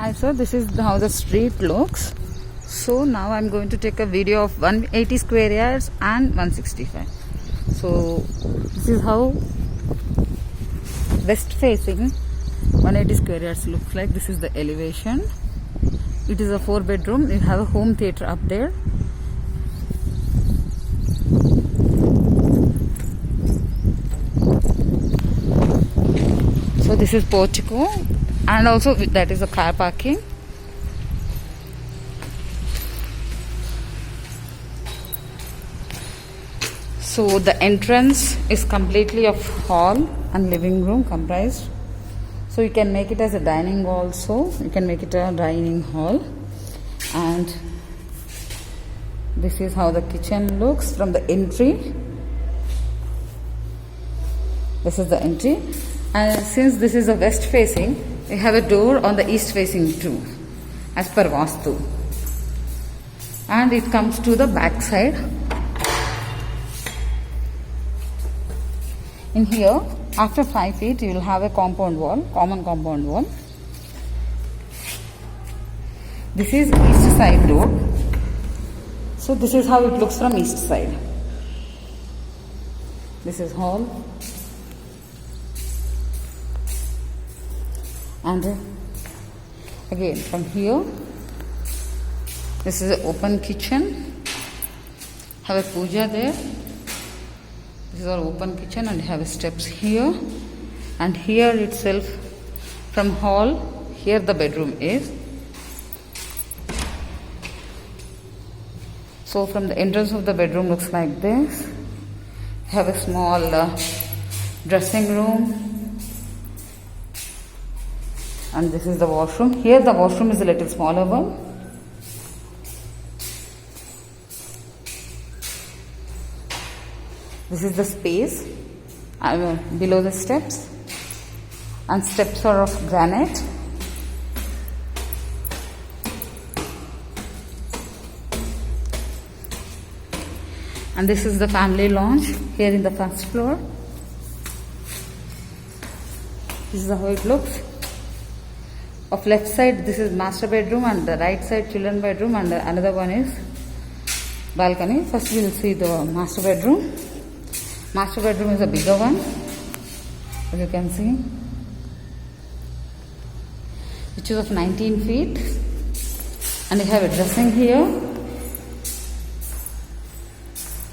Hi, so this is how the street looks. So now I'm going to take a video of 180 square yards and 165. So this is how west facing 180 square yards looks like. This is the elevation. It is a 4-bedroom. You have a home theater up there. So this is portico, and also that is a car parking. So the entrance is completely of hall and living room comprised. So you can make it as a dining also. You can make it a dining hall. And this is how the kitchen looks from the entry. This is the entry. And since this is a west facing, we have a door on the east facing too, as per Vastu. And it comes to the back side. In here, after 5 feet, you will have a compound wall, common compound wall. This is east side door. So this is how it looks from east side. This is hall. And again from here, this is an open kitchen. Have a puja there. This is our open kitchen, and have steps here. And here itself, from hall, here the bedroom is. So from the entrance of the bedroom looks like this. Have a small dressing room. And this is the washroom. Here the washroom is a little smaller one. This is the space below the steps. And steps are of granite. And this is the family lounge here in the first floor. This is how it looks. Of left side, this is master bedroom, and the right side children bedroom, and another one is balcony. First we will see the master bedroom. Master bedroom is a bigger one, as you can see, which is of 19 feet, and you have a dressing here.